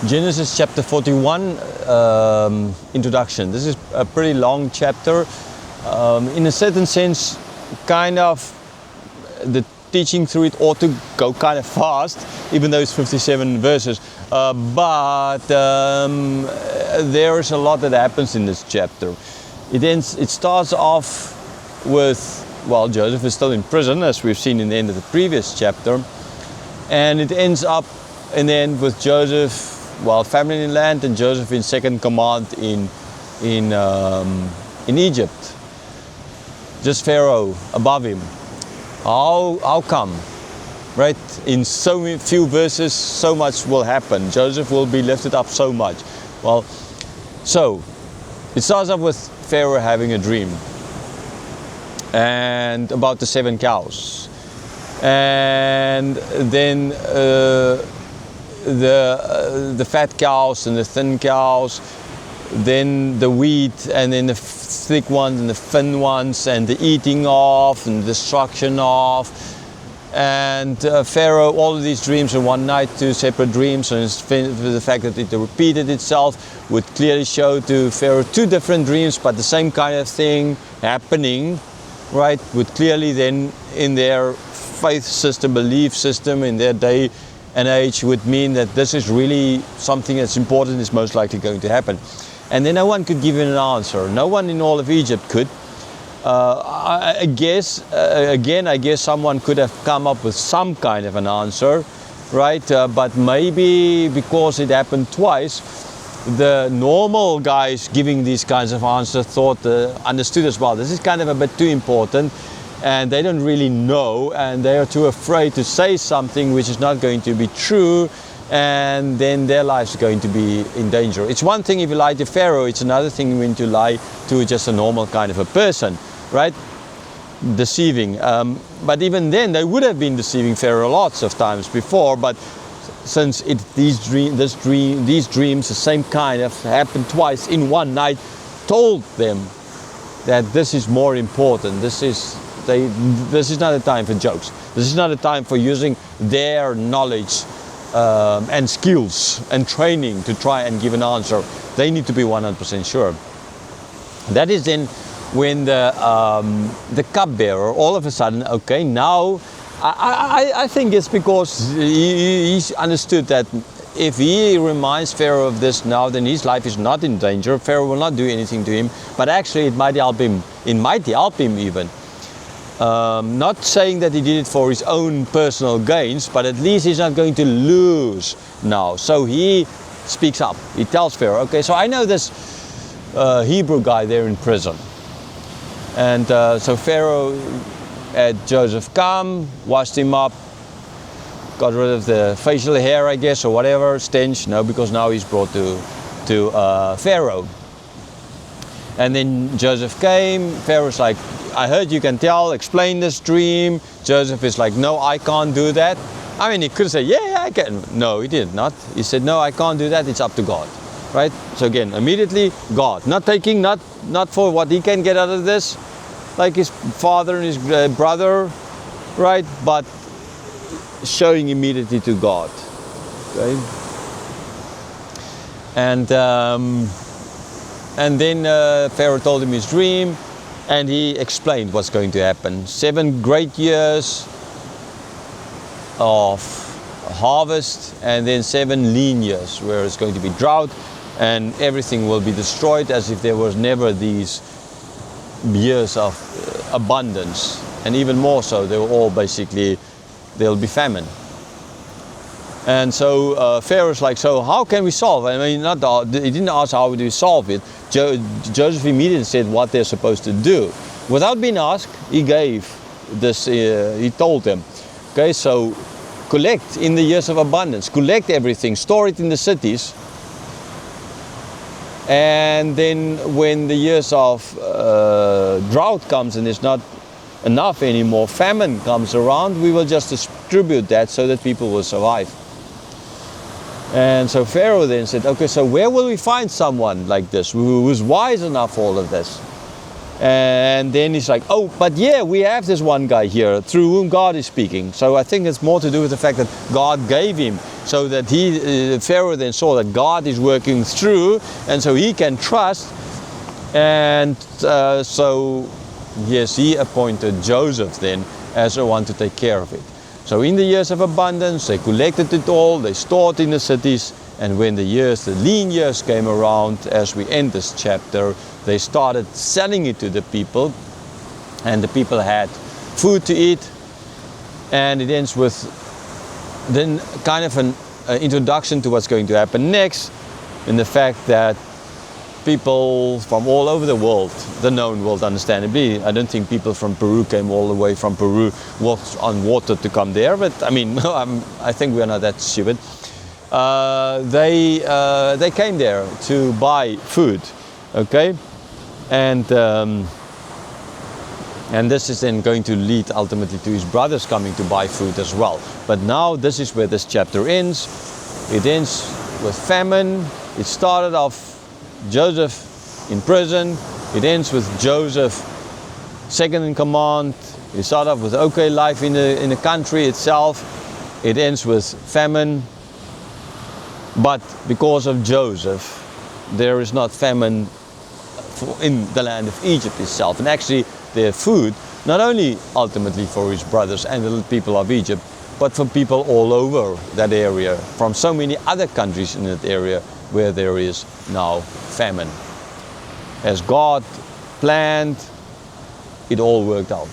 Genesis chapter 41, introduction. This is a pretty long chapter. In a certain sense, kind of the teaching through it ought to go kind of fast, even though it's 57 verses. But there is a lot that happens in this chapter. It starts off with, well, Joseph is still in prison, as we've seen in the end of the previous chapter. And it ends up in the end with Joseph, well, famine in land, and Joseph in second command in Egypt. Just Pharaoh above him. How come? Right? In so few verses, so much will happen. Joseph will be lifted up so much. Well, so it starts off with Pharaoh having a dream, and about the 7 cows, and then the fat cows and the thin cows, then the wheat, and then the thick ones and the thin ones, and the eating of and destruction of. And Pharaoh, all of these dreams in one night, 2 separate dreams, and the fact that it repeated itself would clearly show to Pharaoh 2 different dreams, but the same kind of thing happening, right? Would clearly then, in their faith system, belief system, in their day and age, would mean that this is really something that's important, is most likely going to happen. And then no one could give him an answer. No one in all of Egypt could. I guess someone could have come up with some kind of an answer, right? But maybe because it happened twice, the normal guys giving these kinds of answers understood as well. This is kind of a bit too important, and they don't really know, and they are too afraid to say something which is not going to be true, and then their lives are going to be in danger. It's one thing if you lie to Pharaoh, it's another thing when you lie to just a normal kind of a person, right? Deceiving. But even then, they would have been deceiving Pharaoh lots of times before, but since these dreams, the same kind of happened twice in one night, told them that this is more important. This is not a time for jokes. This is not a time for using their knowledge and skills and training to try and give an answer. They need to be 100% sure. That is then when the cupbearer all of a sudden, okay, now I think it's because he's understood that if he reminds Pharaoh of this now, then his life is not in danger. Pharaoh will not do anything to him, but actually it might help him. It might help him even. Not saying that he did it for his own personal gains, but at least he's not going to lose now. So he speaks up. He tells Pharaoh, okay, so I know this Hebrew guy there in prison. And so Pharaoh had Joseph come, washed him up, got rid of the facial hair, I guess, or whatever, stench. No, because now he's brought to Pharaoh. And then Joseph came. Pharaoh's like, I heard you can tell, explain this dream. Joseph is like, no, I can't do that. I mean, he could say, yeah, I can. No, he did not. He said, no, I can't do that. It's up to God. Right? So again, immediately God. Not taking, not for what he can get out of this, like his father and his brother, right? But showing immediately to God. Okay? And then Pharaoh told him his dream, and he explained what's going to happen. 7 great years of harvest, and then 7 lean years where it's going to be drought, and everything will be destroyed as if there was never these years of abundance. And even more so, they were all basically, there'll be famine. And so Pharaoh's like, so how can we solve it? I mean, he didn't ask how do we solve it. Joseph immediately said what they're supposed to do. Without being asked, he gave this, he told them, okay, so collect in the years of abundance, collect everything, store it in the cities. And then when the years of drought comes and there's not enough anymore, famine comes around, we will just distribute that so that people will survive. And so Pharaoh then said, okay, so where will we find someone like this who's wise enough for all of this? And then he's like, oh, but yeah, we have this one guy here through whom God is speaking. So I think it's more to do with the fact that God gave him so that Pharaoh then saw that God is working through, and so he can trust. And so yes, he appointed Joseph then as the one to take care of it. So in the years of abundance, they collected it all, they stored in the cities, and when the lean years came around, as we end this chapter, they started selling it to the people, and the people had food to eat. And it ends with then kind of an introduction to what's going to happen next, in the fact that people from all over the world, the known world understandably, I don't think people from Peru came all the way from Peru, walked on water to come there, but I mean, I think we're not that stupid. They came there to buy food, okay? And this is then going to lead ultimately to his brothers coming to buy food as well. But now this is where this chapter ends. It ends with famine. It started off Joseph in prison. It ends with Joseph second in command. It started off with okay life in the country itself. It ends with famine. But because of Joseph, there is not famine in the land of Egypt itself. And actually their food, not only ultimately for his brothers and the people of Egypt, but for people all over that area, from so many other countries in that area where there is now famine. As God planned, it all worked out.